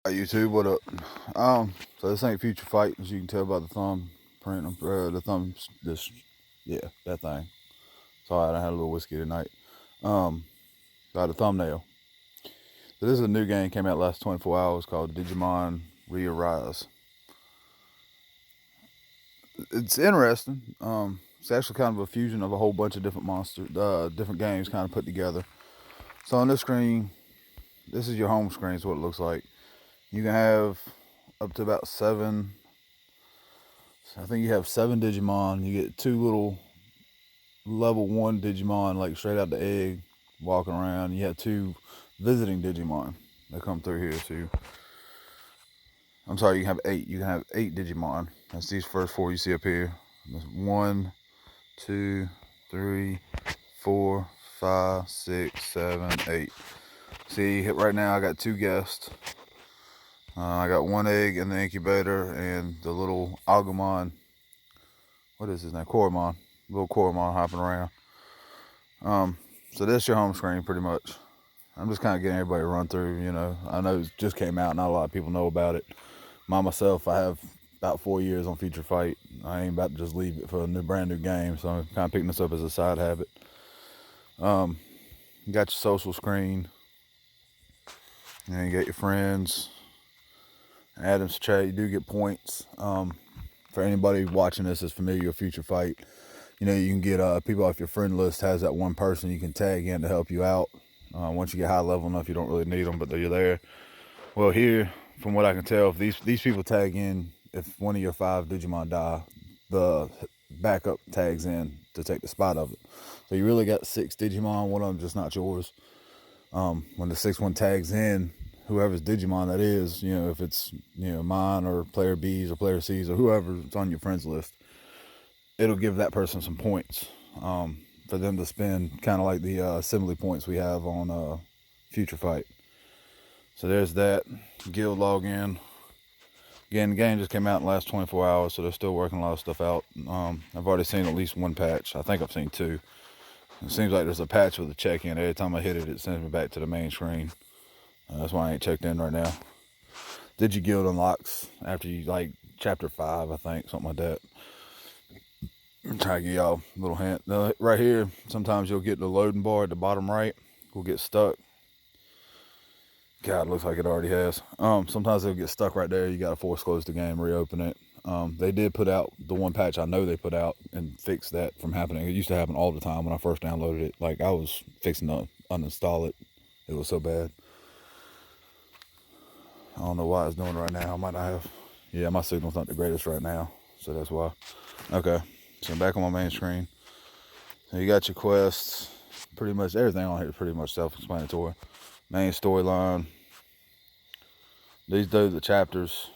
Hi YouTube, what up? So this ain't Future Fight, as you can tell by the thumb print, the thumbs, yeah, that thing. Sorry, I had a little whiskey tonight. By the thumbnail. So this is a new game, came out last 24 hours, called Digimon ReArise. It's interesting. It's actually kind of a fusion of a whole bunch of different monsters, different games kind of put together. So on this screen, this is your home screen, is what it looks like. You can have up to about 7. I think you have 7 Digimon. You get 2 little level 1 Digimon, like straight out the egg, walking around. You have 2 visiting Digimon that come through here too. I'm sorry, you can have 8. You can have 8 Digimon. That's these first 4 you see up here. That's 1, 2, 3, 4, 5, 6, 7, 8. See, right now I got 2 guests. I got 1 egg in the incubator and the little Agumon. What is his name? Koromon. Little Koromon hopping around. So that's your home screen pretty much. I'm just kind of getting everybody to run through, you know. I know it just came out, not a lot of people know about it. Myself, I have about 4 years on Future Fight. I ain't about to just leave it for a brand new game, so I'm kind of picking this up as a side habit. You got your social screen, and you got your friends. Adam's chat, you do get points. For anybody watching this is familiar with Future Fight, you know, you can get people off your friend list. Has that one person you can tag in to help you out. Once you get high level enough, you don't really need them, but they're there. Well, here, from what I can tell, if these people tag in, if one of your 5 Digimon die, the backup tags in to take the spot of it. So you really got 6 Digimon, one of them just not yours. When the 6th one tags in, whoever's Digimon that is, you know, if it's, you know, mine or player B's or player C's or whoever's on your friends list, it'll give that person some points for them to spend, kind of like the assembly points we have on Future Fight. So there's that. Guild login. Again, the game just came out in the last 24 hours, so they're still working a lot of stuff out. I've already seen at least 1 patch. I think I've seen 2. It seems like there's a patch with a check-in. Every time I hit it, it sends me back to the main screen. That's why I ain't checked in right now. Guild unlocks after you, like, chapter 5, I think, something like that. I'm trying to give y'all a little hint. Right here, sometimes you'll get the loading bar at the bottom right. Will get stuck. God, looks like it already has. Sometimes they'll get stuck right there. You got to force close the game, reopen it. They did put out the 1 patch I know they put out and fixed that from happening. It used to happen all the time when I first downloaded it. Like, I was fixing to uninstall it. It was so bad. I don't know why it's doing it right now. I might not have. Yeah, my signal's not the greatest right now, so that's why. Okay, so I'm back on my main screen. So you got your quests. Pretty much everything on here is pretty much self-explanatory. Main storyline. These are the chapters.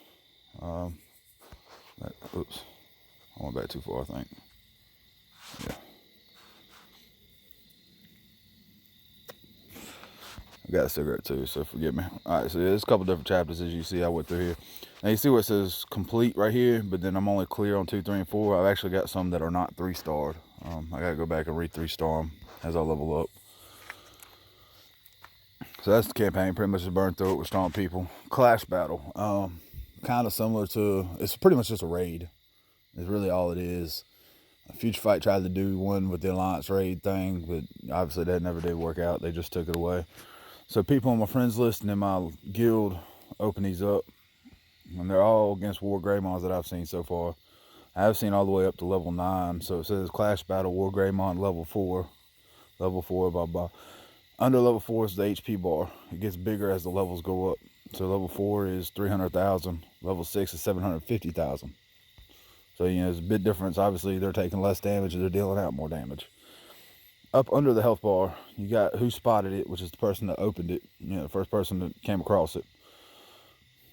Oops, I went back too far, I think. Yeah. I got a cigarette too, so forgive me. Alright, so there's a couple different chapters as you see I went through here. Now you see where it says complete right here, but then I'm only clear on 2, 3, and 4. I've actually got some that are not 3-starred. I gotta go back and re-3-star them as I level up. So that's the campaign. Pretty much just burn through it with strong people. Clash battle. Kind of similar to, it's pretty much just a raid. It's really all it is. Future Fight tried to do one with the Alliance raid thing, but obviously that never did work out. They just took it away. So people on my friends list and in my guild open these up. And they're all against War Greymons that I've seen so far. I have seen all the way up to level 9. So it says Clash Battle, War Greymon, level 4. Level 4, blah, blah. Under level 4 is the HP bar. It gets bigger as the levels go up. So level 4 is 300,000. Level 6 is 750,000. So, you know, there's a big difference. Obviously, they're taking less damage and they're dealing out more damage. Up under the health bar, you got who spotted it, which is the person that opened it. You know, the first person that came across it.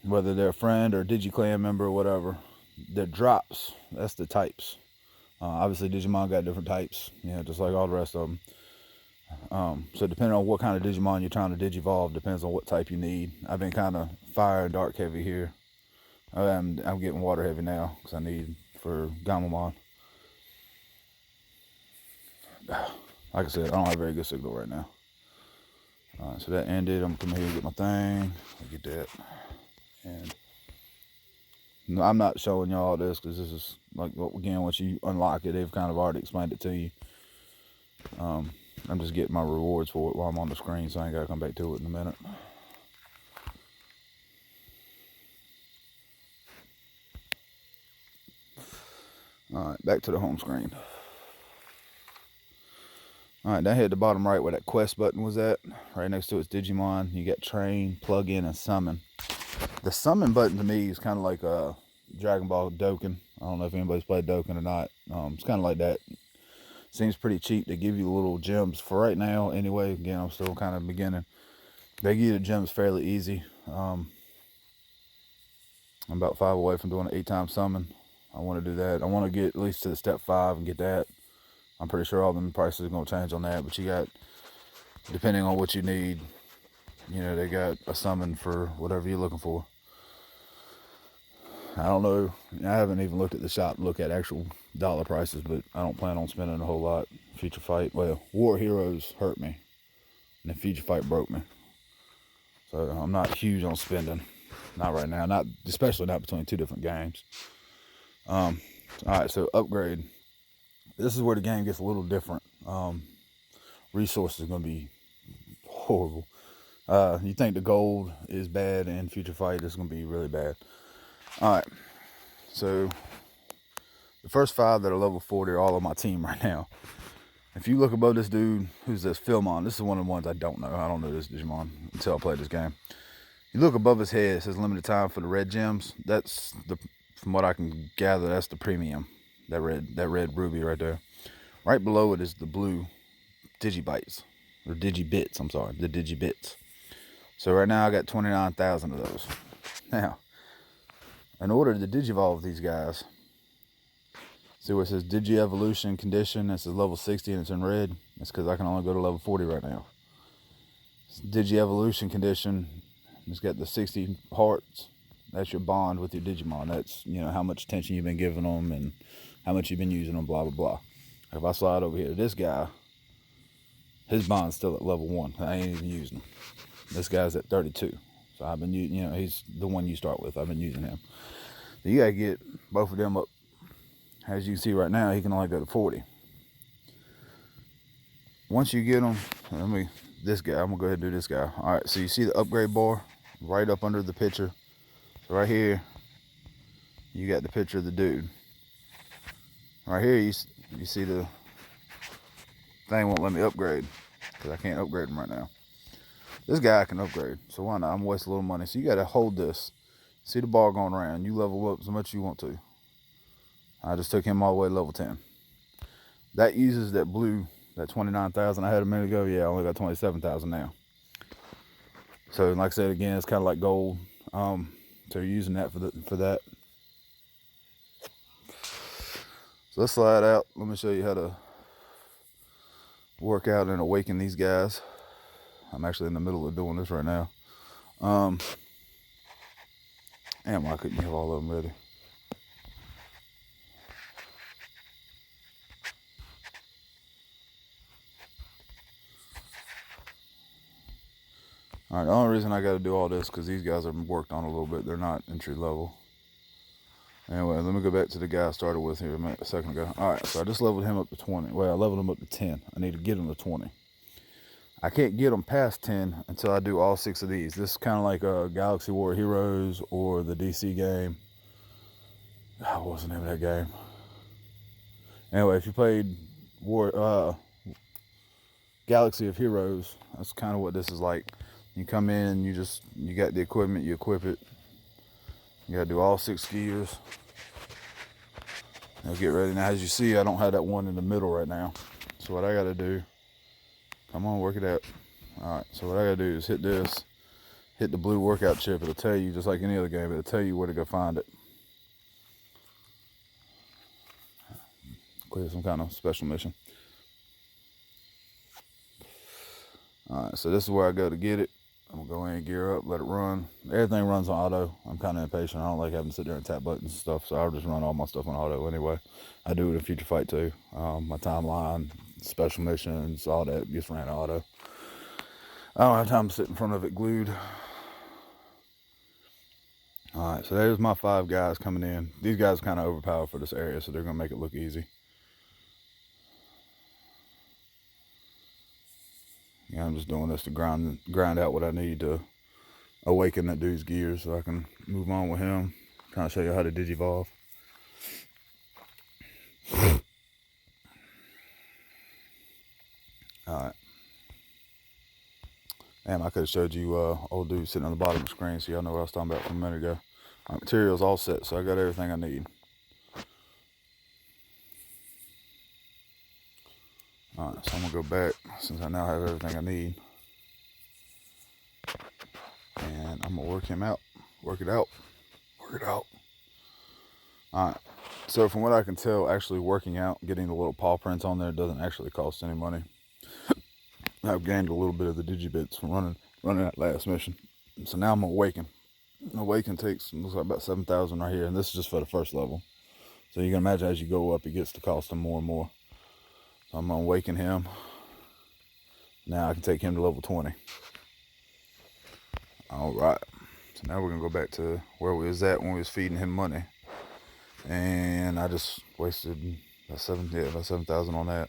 Whether they're a friend or a DigiClan member or whatever. Their drops, that's the types. Obviously, Digimon got different types, you know, just like all the rest of them. So depending on what kind of Digimon you're trying to Digivolve, depends on what type you need. I've been kind of fire and dark heavy here. I'm getting water heavy now because I need for Gamamon. Like I said, I don't have a very good signal right now. So that ended. I'm coming here and get my thing. Get that. And I'm not showing y'all this because this is like, again, once you unlock it, they've kind of already explained it to you. I'm just getting my rewards for it while I'm on the screen, so I ain't got to come back to it in a minute. Alright, back to the home screen. Alright, down here at the bottom right where that quest button was at, right next to it's Digimon, you got train, plug in, and summon. The summon button to me is kind of like a Dragon Ball Dokkan. I don't know if anybody's played Dokkan or not. It's kind of like that. Seems pretty cheap. They give you little gems for right now. Anyway, again, I'm still kind of beginning. They give you the gems fairly easy. I'm about 5 away from doing an 8-time summon. I want to do that. I want to get at least to the step 5 and get that. I'm pretty sure all the prices are going to change on that, but you got, depending on what you need, you know, they got a summon for whatever you're looking for. I don't know. I haven't even looked at the shop to look at actual dollar prices, but I don't plan on spending a whole lot. Future Fight, well, War Heroes hurt me, and the Future Fight broke me. So I'm not huge on spending. Not right now. Not especially not between 2 different games. All right, so upgrade. This is where the game gets a little different. Resources are going to be horrible. You think the gold is bad in Future Fight, it's going to be really bad. Alright, so the first 5 that are level 40 are all on my team right now. If you look above this dude, who's this Philmon, this is one of the ones I don't know. I don't know this Digimon until I play this game. You look above his head, it says limited time for the red gems. That's the, from what I can gather, that's the premium. That red ruby right there. Right below it is the blue Digibytes, or Digibits, I'm sorry, the Digibits. So right now I got 29,000 of those. Now, in order to Digivolve these guys, see where it says Digi Evolution condition, it says level 60 and it's in red. That's because I can only go to level 40 right now. Digi Evolution condition, it's got the 60 hearts. That's your bond with your Digimon. That's, you know, how much attention you've been giving them and how much you've been using them, blah, blah, blah. If I slide over here to this guy, his bond's still at level 1. I ain't even using him. This guy's at 32. So I've been using, you know, he's the one you start with. I've been using him. So you gotta get both of them up. As you see right now, he can only go to 40. Once you get him, this guy, I'm gonna go ahead and do this guy. All right, so you see the upgrade bar right up under the picture. So right here, you got the picture of the dude. Right here, you see the thing won't let me upgrade because I can't upgrade him right now. This guy I can upgrade, so why not? I'm wasting a little money. So you gotta hold this. See the bar going around. You level up as much as you want to. I just took him all the way to level 10. That uses that blue, that 29,000 I had a minute ago. Yeah, I only got 27,000 now. So like I said again, it's kind of like gold. So you're using that for that. So let's slide out. Let me show you how to work out and awaken these guys. I'm actually in the middle of doing this right now. And why couldn't you have all of them ready? Alright, the only reason I got to do all this because these guys are worked on a little bit. They're not entry level. Anyway, let me go back to the guy I started with here a second ago. Alright, so I just leveled him up to 20. Well, I leveled him up to 10. I need to get him to 20. I can't get him past 10 until I do all 6 of these. This is kind of like Galaxy War Heroes or the DC game. What was the name of that game? Anyway, if you played Galaxy of Heroes, that's kind of what this is like. You come in, you got the equipment, you equip it. You gotta do all 6 gears. Now get ready. Now as you see, I don't have that one in the middle right now. So what I gotta do, come on, work it out. Alright, so what I gotta do is hit this, hit the blue workout chip. It'll tell you, just like any other game, it'll tell you where to go find it. Clear some kind of special mission. Alright, so this is where I go to get it. I'm gonna go in and gear up, let it run. Everything runs on auto. I'm kind of impatient. I don't like having to sit there and tap buttons and stuff, so I'll just run all my stuff on auto anyway. I do it in Future Fight too. My timeline, special missions, all that gets ran auto. I don't have time to sit in front of it glued. All right, so there's my 5 guys coming in. These guys are kind of overpowered for this area, so they're going to make it look easy. Yeah, I'm just doing this to grind out what I need to awaken that dude's gears so I can move on with him. Kind of show you how to Digivolve. Alright. Damn, I could have showed you old dude sitting on the bottom of the screen so y'all know what I was talking about from a minute ago. My material's all set, so I got everything I need. Alright, so I'm gonna go back since I now have everything I need. And I'm gonna work him out. Work it out. Alright. So from what I can tell, actually working out, getting the little paw prints on there doesn't actually cost any money. I've gained a little bit of the digibits from running that last mission. So now I'm awaken. Awaken takes, looks like about 7,000 right here, and this is just for the first level. So you can imagine as you go up, it gets to cost him more and more. So I'm gonna awaken him. Now I can take him to level 20. All right. So now we're gonna go back to where we was at when we was feeding him money. And I just wasted about 7,000 on that.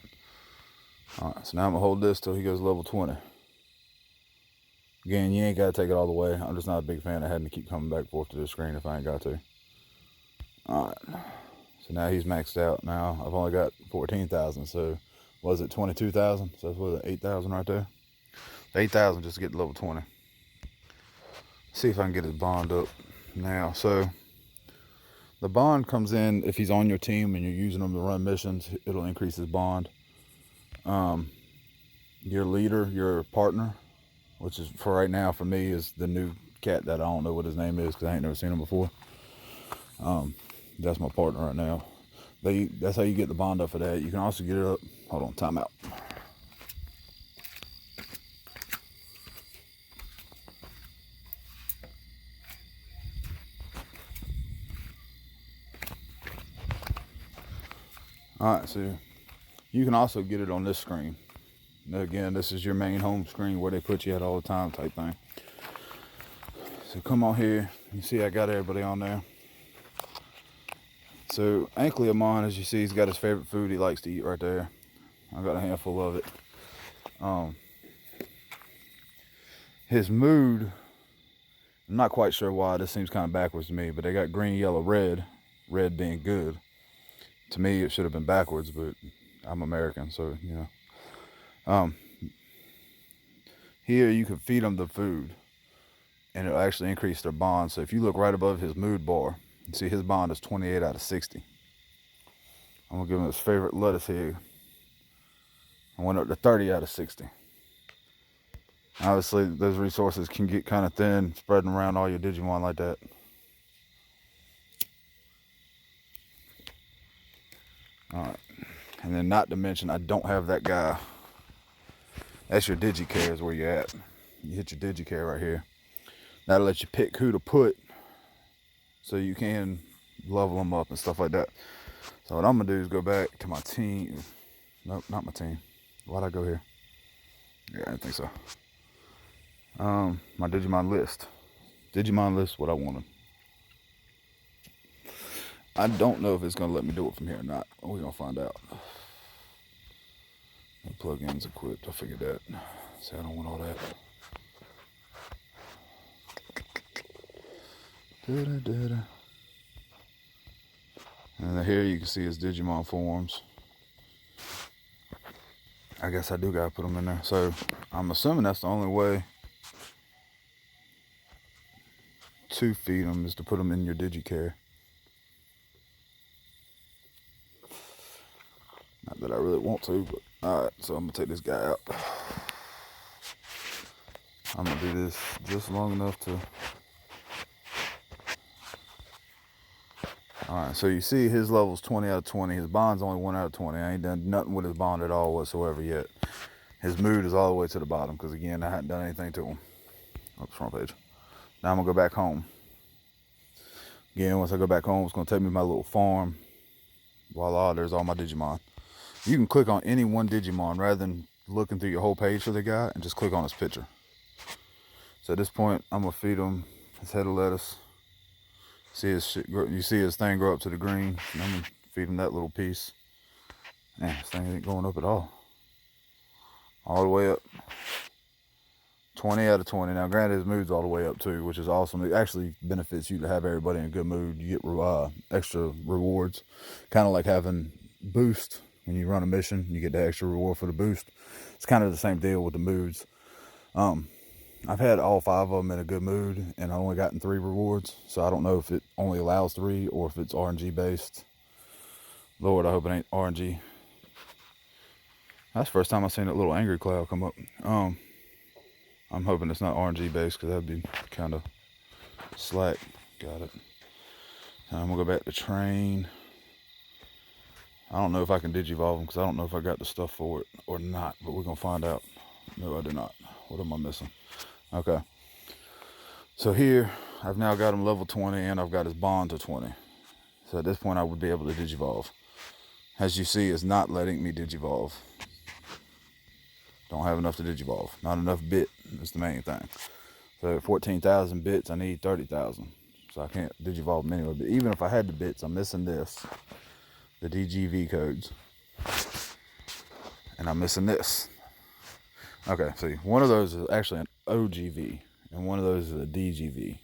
All right, so now I'm gonna hold this till he goes level 20. Again, you ain't gotta take it all the way. I'm just not a big fan of having to keep coming back and forth to the screen if I ain't got to. All right, so now he's maxed out. Now I've only got 14,000, so was it 22,000? So that's what, 8,000 right there. 8,000 just to get to level 20. See if I can get his bond up now. So the bond comes in if he's on your team and you're using him to run missions. It'll increase his bond. Your leader, your partner, which is for right now for me is the new cat that I don't know what his name is because I ain't never seen him before. That's my partner right now. That's how you get the bond up for that. You can also get it up. Hold on, time out. All right, so you can also get it on this screen. Now again, this is your main home screen where they put you at all the time type thing. So come on here. You see I got everybody on there. So Ankly of mine, as you see, he's got his favorite food he likes to eat right there. I got a handful of it. His mood, I'm not quite sure why. This seems kind of backwards to me, but they got green, yellow, red. Red being good. To me, it should have been backwards, but I'm American, so you know. Here you can feed them the food, and it'll actually increase their bond. So if you look right above his mood bar, you see his bond is 28 out of 60. I'm gonna give him his favorite lettuce here. I went up to 30 out of 60. Obviously, those resources can get kind of thin, spreading around all your Digimon like that. All right, and then not to mention, I don't have that guy. That's your DigiCare is where you're at. You hit your DigiCare right here. That'll let you pick who to put so you can level them up and stuff like that. So what I'm gonna do is go back to my team. Nope, not my team. Why'd I go here? Yeah, I didn't think so. My Digimon list. Digimon list, what I wanted. I don't know if it's gonna let me do it from here or not. We're gonna find out. No plugins equipped, I figured that. See, I don't want all that. And then here you can see his Digimon forms. I guess I do gotta put them in there. So I'm assuming that's the only way to feed them is to put them in your DigiCare. Not that I really want to, but alright, so I'm gonna take this guy out. I'm gonna do this just long enough to. Alright, so you see his level's 20 out of 20. His bond's only 1 out of 20. I ain't done nothing with his bond at all whatsoever yet. His mood is all the way to the bottom because, again, I hadn't done anything to him. Oops, front page. Now I'm going to go back home. Again, once I go back home, it's going to take me to my little farm. Voila, there's all my Digimon. You can click on any one Digimon rather than looking through your whole page for the guy and just click on his picture. So at this point, I'm going to feed him his head of lettuce. See his shit grow, you see his thing grow up to the green. And I'm gonna feed him that little piece. Man, this thing ain't going up at all. All the way up. 20 out of 20. Now, granted, his mood's all the way up too, which is awesome. It actually benefits you to have everybody in a good mood. You get extra rewards, kind of like having boost when you run a mission. You get the extra reward for the boost. It's kind of the same deal with the moods. I've had all 5 of them in a good mood, and I only gotten 3 rewards. So I don't know if it only allows 3 or if it's RNG based. Lord, I hope it ain't RNG. That's the first time I've seen that little angry cloud come up. I'm hoping it's not RNG based, because that'd be kind of slack. Got it. Now I'm gonna go back to train. I don't know if I can Digivolve them, because I don't know if I got the stuff for it or not, but we're gonna find out. No, I do not. What am I missing? Okay. So here, I've now got him level 20, and I've got his bond to 20. So at this point, I would be able to Digivolve. As you see, it's not letting me Digivolve. Don't have enough to Digivolve. Not enough bit is the main thing. So 14,000 bits, I need 30,000. So I can't Digivolve them anyway. But even if I had the bits, I'm missing this. The DGV codes. And I'm missing this. Okay, see, one of those is actually an OGV. And one of those is a DGV.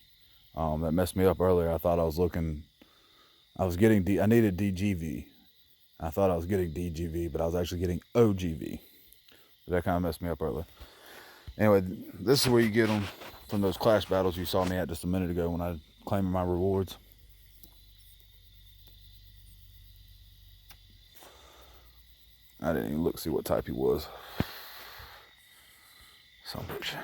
That messed me up earlier. I thought I was looking... I needed DGV. I thought I was getting DGV, but I was actually getting OGV. That kind of messed me up earlier. Anyway, this is where you get them from those clash battles you saw me at just a minute ago when I claimed my rewards. I didn't even look to see what type he was. So much.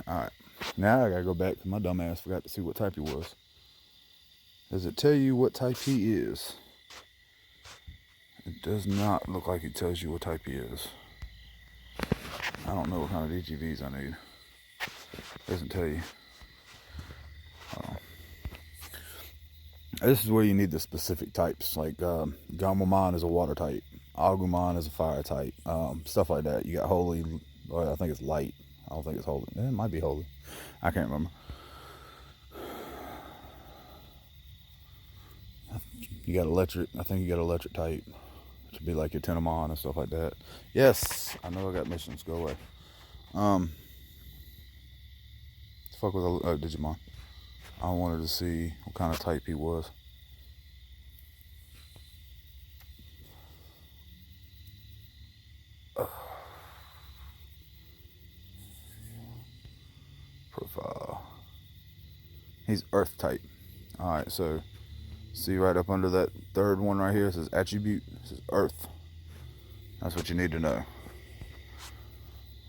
Alright. Now I gotta go back to my dumbass. Forgot to see what type he was. Does it tell you what type he is? It does not look like it tells you what type he is. I don't know what kind of DGVs I need. It doesn't tell you. This is where you need the specific types. Like Gamomon is a water type. Agumon is a fire type. Stuff like that. You got Holy. I think it's light. I don't think it's Holy. It might be Holy. I can't remember. You got electric. I think you got electric type. Which would be like your Tenomon and stuff like that. Yes, I know I got missions. Go away. Fuck with Digimon. I wanted to see what kind of type he was. Profile. He's Earth type. Alright, so see right up under that third one right here, it says attribute. It says Earth. That's what you need to know.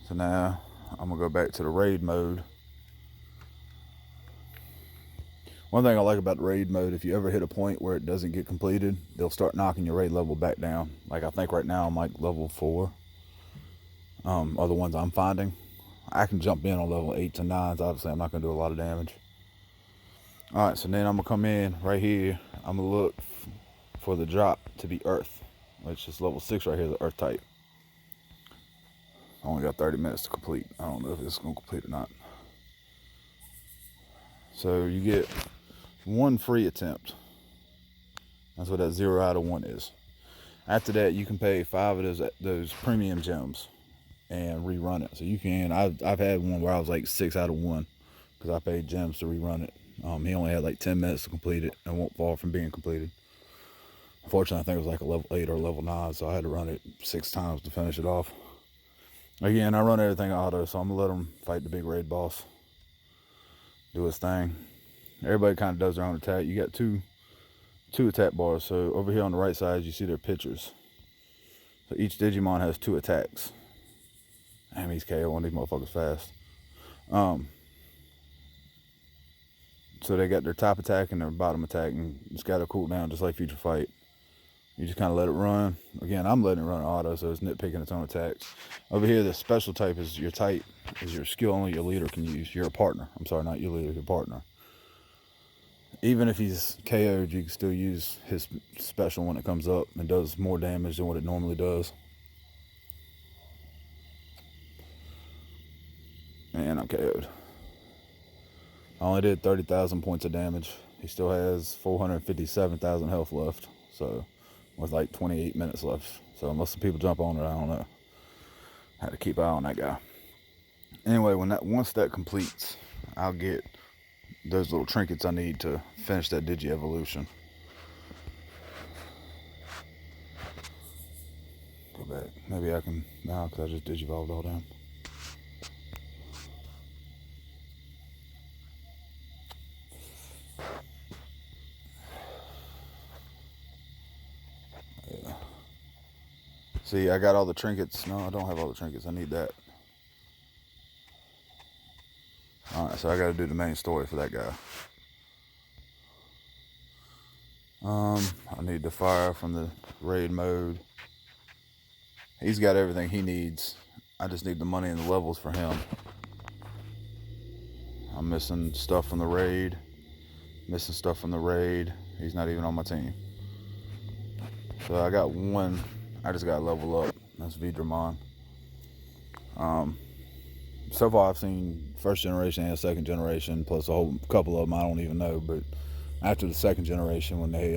So now I'm gonna go back to the raid mode. One thing I like about the raid mode, if you ever hit a point where it doesn't get completed, they'll start knocking your raid level back down. Like I think right now I'm like level 4. Are the ones I'm finding. I can jump in on level 8 to 9s. Obviously I'm not gonna do a lot of damage. Alright, so then I'm gonna come in right here. I'm gonna look for the drop to be Earth, which is level 6 right here, the Earth type. I only got 30 minutes to complete. I don't know if it's gonna complete or not. So you get 1 free attempt. That's what that 0 out of 1 is. After that, you can pay 5 of those premium gems and rerun it. So you can. I've had one where I was like 6 out of 1 because I paid gems to rerun it. He only had like 10 minutes to complete it and won't fall from being completed. Unfortunately, I think it was like a level 8 or level 9, so I had to run it 6 times to finish it off. Again, I run everything auto, so I'm gonna let him fight the big raid boss. Do his thing. Everybody kind of does their own attack. You got two attack bars. So over here on the right side, you see their pictures. So each Digimon has 2 attacks. Damn, he's KO on these motherfuckers fast. So they got their top attack and their bottom attack, and it's got a cooldown just like Future Fight. You just kind of let it run. Again, I'm letting it run auto, so it's nitpicking its own attacks. Over here, the special type is your type, is your skill only your leader can use. You're a partner. I'm sorry, not your leader, your partner. Even if he's KO'd, you can still use his special when it comes up and does more damage than what it normally does. And I'm KO'd. I only did 30,000 points of damage. He still has 457,000 health left. So with like 28 minutes left. So unless the people jump on it, I don't know. I had to keep an eye on that guy. Anyway, once that completes, I'll get those little trinkets I need to finish that Digi Evolution. Go back. Maybe I can now because I just Digivolved all down. Yeah. See, I got all the trinkets. No, I don't have all the trinkets. I need that. Alright, so I got to do the main story for that guy. I need the fire from the raid mode. He's got everything he needs. I just need the money and the levels for him. I'm missing stuff from the raid. He's not even on my team. So I got one. I just got to level up. That's Digimon. So far I've seen first generation and second generation, plus a whole couple of them I don't even know. But after the second generation, when they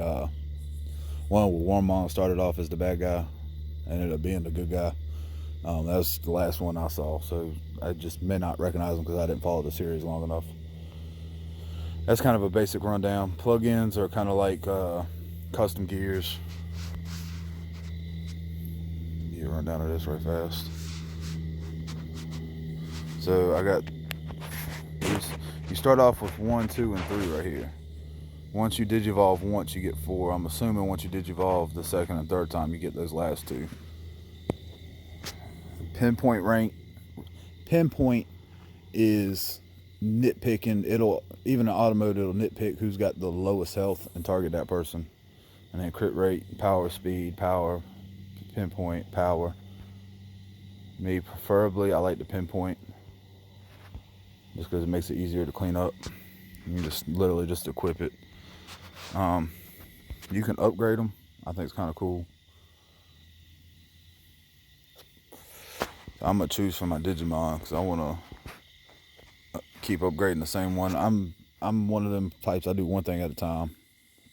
one with Warmon started off as the bad guy, ended up being the good guy. That was the last one I saw, so I just may not recognize them because I didn't follow the series long enough. That's kind of a basic rundown. Plugins are kind of like custom gears. You run down to this right fast. So I got, you start off with 1, 2, and 3 right here. Once you Digivolve once, you get 4. I'm assuming once you Digivolve the second and third time, you get those last 2. Pinpoint rank. Pinpoint is nitpicking. It'll, even in auto mode, it'll nitpick who's got the lowest health and target that person. And then crit rate, power, speed, power, pinpoint, power. Me, preferably, I like the pinpoint. Just because it makes it easier to clean up. You just literally just equip it. You can upgrade them. I think it's kind of cool. I'm gonna choose for my Digimon because I want to keep upgrading the same one. I'm one of them types. I do one thing at a time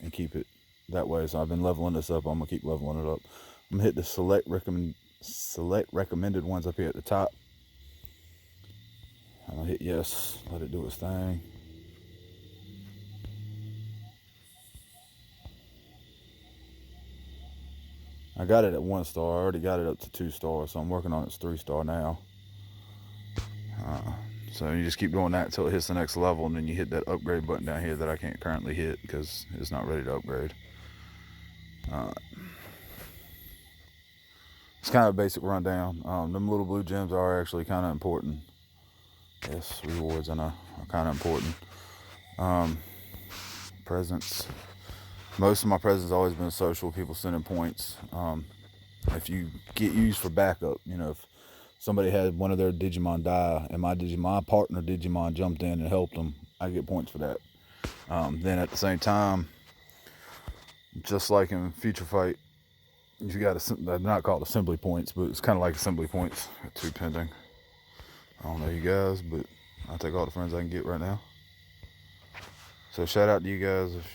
and keep it that way. So I've been leveling this up. I'm gonna keep leveling it up. I'm gonna hit the select recommended ones up here at the top. I'm gonna hit yes. Let it do its thing. I got it at 1 star. I already got it up to 2 stars, so I'm working on its 3 star now. So you just keep doing that until it hits the next level, and then you hit that upgrade button down here that I can't currently hit because it's not ready to upgrade. It's kind of a basic rundown. Them little blue gems are actually kind of important. Yes, rewards I know are kind of important. Presents. Most of my presents have always been social, people sending points. If you get used for backup, you know, if somebody had one of their Digimon die and my partner Digimon jumped in and helped them, I get points for that. Then at the same time, just like in Future Fight, you got they're not called assembly points, but it's kind of like assembly points. Got 2 pending. I don't know you guys, but I'll take all the friends I can get right now. So shout out to you guys if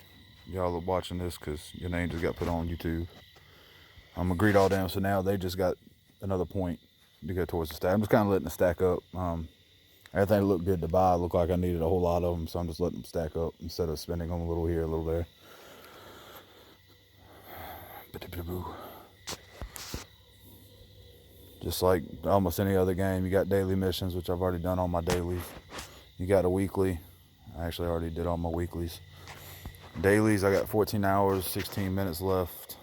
y'all are watching this, because your name just got put on YouTube. I'm gonna greet all them, so now they just got another point to go towards the stack. I'm just kind of letting it stack up. Everything looked good to buy. Looked like I needed a whole lot of them, so I'm just letting them stack up instead of spending them a little here, a little there. Just like almost any other game, you got daily missions, which I've already done all my dailies. You got a weekly. I actually already did all my weeklies. Dailies, I got 14 hours, 16 minutes left.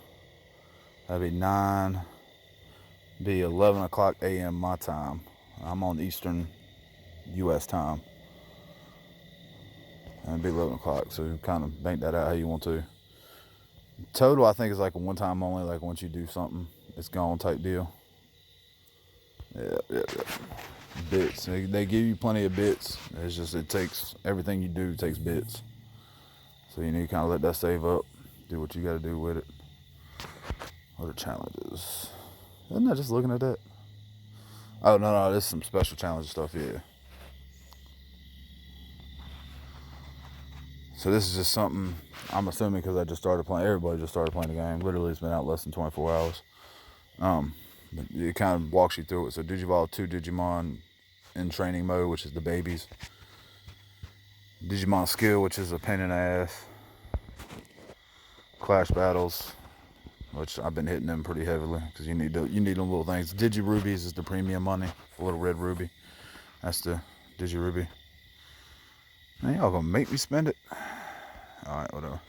That'd be 9, be 11 o'clock a.m. my time. I'm on Eastern U.S. time. And it'd be 11 o'clock, so you kind of bank that out how you want to. Total, I think, is like a one-time only, like once you do something, it's gone type deal. Yeah. Bits. They give you plenty of bits. It's just, it takes, everything you do takes bits. So you need to kind of let that save up. Do what you got to do with it. What are challenges? Isn't that just looking at that? Oh, no, this is some special challenge stuff, yeah. So this is just something, I'm assuming because I just started playing, everybody just started playing the game. Literally, it's been out less than 24 hours. But it kind of walks you through it. So Digivolve 2 Digimon in training mode, which is the babies. Digimon skill, which is a pain in the ass. Clash battles, which I've been hitting them pretty heavily because you need them little things. Digi rubies is the premium money, a little red ruby. That's the Digi ruby. Man, y'all gonna make me spend it? All right, whatever.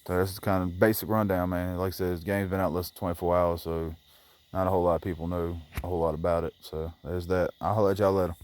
So that's the kind of basic rundown, man. Like I said, this game's been out less than 24 hours, so not a whole lot of people know a whole lot about it. So there's that. I'll let y'all later.